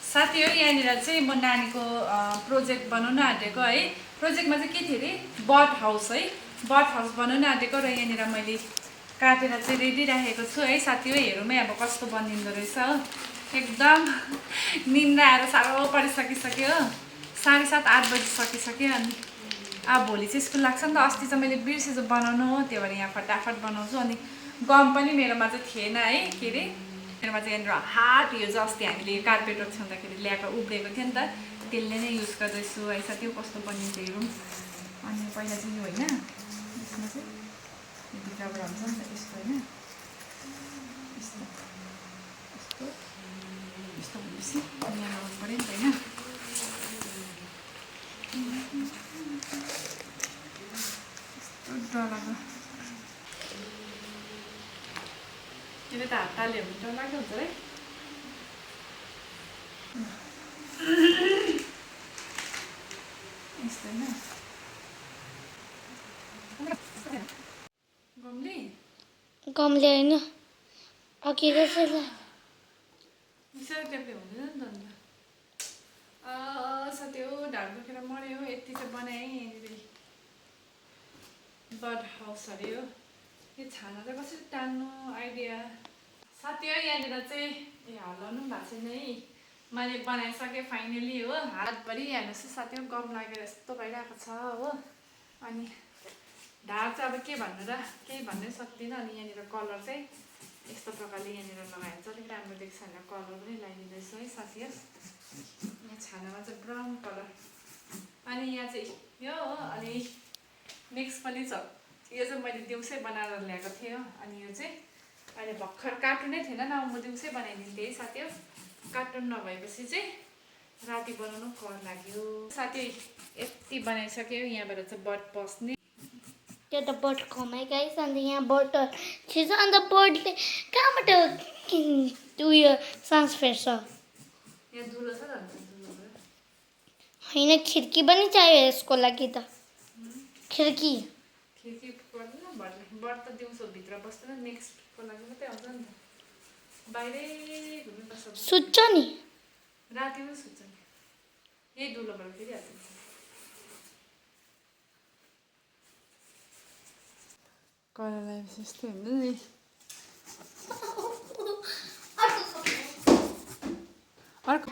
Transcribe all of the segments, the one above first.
साथी हो यहाँनिर चाहिँ म नानीको प्रोजेक्ट बनाउन आँटेको है। प्रोजेक्टमा चाहिँ के थियो अरे बर्ड हाउस है, बर्ड हाउस बनाउन आँटेको र यहाँनिर मैले काटेर चाहिँ रेडी राखेको छु है। साथी हो हेरौँ है अब कस्तो बनिँदो रहेछ हो। एकदम निन्द्रा आएर साह्रो परिसकिसक्यो हो। 7:30-8 बजी सकिसक्यो। अनि अब भोलि चाहिँ स्कुल लाग्छ नि त। अस्ति चाहिँ मैले बिर्सेछु बनाउनु हो, त्यो भएर यहाँ फटाफट बनाउँछु। अनि गम पनि मेरोमा चाहिँ थिएन है, के अरे मेरोमा चाहिँ यहाँनिर हाट यो चाहिँ अस्ति हामीले कार्पेटहरू छँदाखेरि ल्याएको उब्रेको थियो नि त, त्यसले नै युज गर्दैछु है। साथी कस्तो बनिन्छ हेरौँ। अनि पहिला चाहिँ यो होइन, यसमा चाहिँ यो भित्रबाट हुन्छ नि त यस्तो होइन, यस्तो यस्तो यस्तो भनेपछि यहाँ लगाउनु पऱ्यो नि त होइन। यस्तो डरलाग्दो किन त हात ताल्यो भने डरलाग्दो हुन्छ है। यस्तो होइन गमले गमले होइन अघि त्यसैलाई सेरोटेपले हुँदैन नि त अन्त। साथी हो ढाड दुखेर मऱ्यो। यति चाहिँ बनाएँ यहाँनिर बर्ड हाउस अरे हो। यो छाना चाहिँ कसरी टाल्नु आइडिया। साथी हो यहाँनिर चाहिँ हल्लाउनु पनि भएको छैन है, मैले बनाइसकेँ फाइनली हो। हातभरि हेर्नुहोस् त साथी हो गम लागेर यस्तो भइरहेको छ हो। अनि ढाड चाहिँ अब के भन्नु र, केही भन्नै सक्दिनँ। अनि यहाँनिर कलर चाहिँ यस्तो प्रकारले यहाँनिर लगाएर चाहिँ अलिक राम्रो देख्छ भनेर कलर पनि लगाइदिँदैछु है साथी हो। यहाँ छानामा चाहिँ ब्राउन कलर, अनि यहाँ चाहिँ यो हो। अनि नेक्स्ट पनि छ, यो चाहिँ मैले दिउँसै बनाएर ल्याएको थिएँ हो। अनि यो चाहिँ अहिले भर्खर कार्टुनै थिएन न, म दिउँसै बनाइदिन्थेँ है साथी हो। कार्टुन नभएपछि चाहिँ राति बनाउनु कर लाग्यो साथी। यति बनाइसक्यो, यहाँबाट चाहिँ बर्ड पस्ने। त्यो त बर्ड कमाइ गाइस। अन्त यहाँ बर्ड छिर्छ, अन्त बर्डले कहाँबाट उयो सास फेर्छ। यहाँ धुलो छ त होइन खिड्की पनि चाहियो यसको लागि त। खिड्की खिड्की पर्दैन बर्डले, बर्ड त दिउँसो भित्र बस्दैन, नेक्स्टको लागि मात्रै आउँछ नि त। बाहिरै घुम्नुपर्छ, सुत्छ नि राति पनि सुत्छ नि। यही धुलोबाट फेरि हाल्छ। कलर लगाएपछि यस्तो हुन्छ नि। अर्को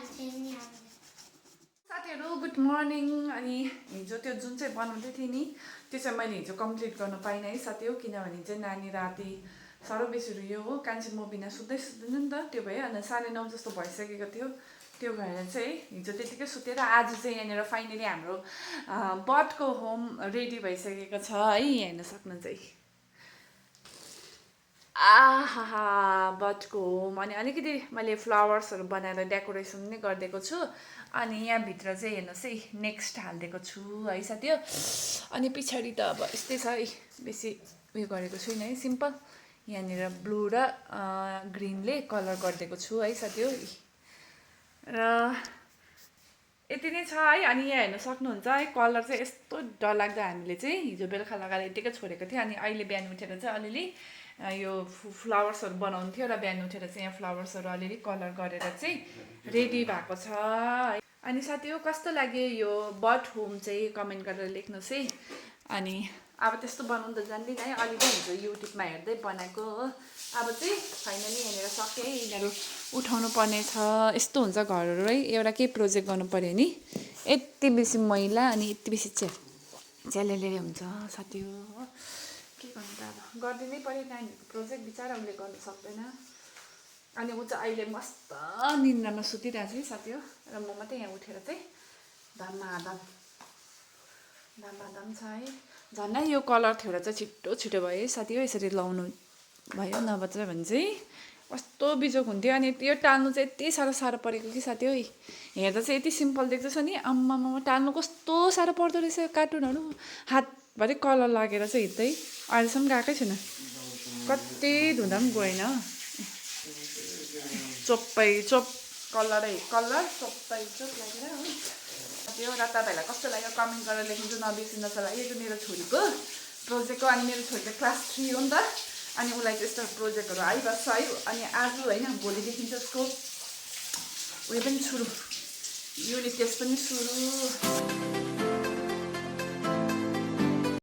साथीहरू गुड मर्निङ। अनि हिजो त्यो जुन चाहिँ बनाउँदै थिएँ नि, त्यो चाहिँ मैले हिजो कम्प्लिट गर्नु पाइनँ है साथी हो। किनभने चाहिँ नानी राति साह्रो बेसी रुयो हो, कान्छी म बिना सुत्दै सुत्दैन नि त, त्यो भयो। अनि 9:30 जस्तो भइसकेको थियो, त्यो भएर चाहिँ हिजो त्यतिकै सुतेर आज चाहिँ यहाँनिर फाइनली हाम्रो बर्डको होम रेडी भइसकेको छ है। हेर्न सक्नुहुन्छ है, आहा बर्डको होम। अनि अलिकति मैले फ्लावर्सहरू बनाएर डेकोरेसन नै गरिदिएको छु। अनि यहाँभित्र चाहिँ हेर्नुहोस् है नेक्स्ट हालिदिएको छु है साथी हो। अनि पछाडि त अब यस्तै छ है, बेसी उयो गरेको छुइनँ है, सिम्पल यहाँनिर ब्लू र ग्रिनले कलर गरिदिएको छु है साथी हो। र यति नै छ है। अनि यहाँ हेर्न सक्नुहुन्छ है, कलर चाहिँ यस्तो डरलाग्दो हामीले चाहिँ हिजो बेलुका लगाएर यतिकै छोडेको थियो। अनि अहिले बिहान उठेर चाहिँ अलिअलि यो फ्लावर्सहरू बनाउनु थियो र बिहान उठेर चाहिँ यहाँ फ्लावर्सहरू अलिअलि कलर गरेर चाहिँ रेडी भएको छ। अनि साथी हो कस्तो लाग्यो यो बर्ड होम चाहिँ कमेन्ट गरेर लेख्नुहोस् है। अनि अब त्यस्तो बनाउनु त जान्दिनँ है, अलिअलि हिजो युट्युबमा हेर्दै बनाएको हो। अब चाहिँ फाइनली यहाँनिर सकेँ है, यिनीहरू उठाउनु पर्ने छ। यस्तो हुन्छ घरहरू है, एउटा केही प्रोजेक्ट गर्नु पऱ्यो नि यति बेसी मैला अनि यति बेसी च्यालेले हुन्छ साथी हो। के गर्नु त अब गरिदिनै पऱ्यो, नानीहरूको प्रोजेक्ट बिचरा उसले गर्नु सक्दैन। अनि ऊ चाहिँ अहिले मस्त निन्द्रामा सुतिरहेको छ है साथी हो। र म मात्रै यहाँ उठेर चाहिँ धमाधम छ है। झन्डै यो कलर थियो चाहिँ छिटो छिटो भयो है साथी हो। यसरी लाउनु भयो, नभए भने चाहिँ कस्तो बिजोग हुन्थ्यो। अनि यो टाल्नु चाहिँ यति साह्रो परेको कि साथी हो। हेर्दा चाहिँ यति सिम्पल देख्दैछ नि, आम्मामा टाल्नु कस्तो साह्रो पर्दो रहेछ कार्टुनहरू। हातभरि कलर लागेर चाहिँ हिँड्दै अहिलेसम्म गएकै छैन, कति धुँदा पनि गएन। चोप कलर चोप लागेर हो। यो र तपाईँहरूलाई कस्तो लाग्यो कमेन्ट गरेर लेखिदिन्छु, नबिर्सिनुहोस् होला। यो चाहिँ मेरो छोरीको प्रोजेक्ट हो। अनि मेरो छोरी चाहिँ क्लास 3 हो नि त, अनि उसलाई चाहिँ यस्तो प्रोजेक्टहरू आइबस्छ है। अनि आज होइन भोलिदेखि चाहिँ उसको उयो पनि सुरु युनिट टेस्ट पनि सुरु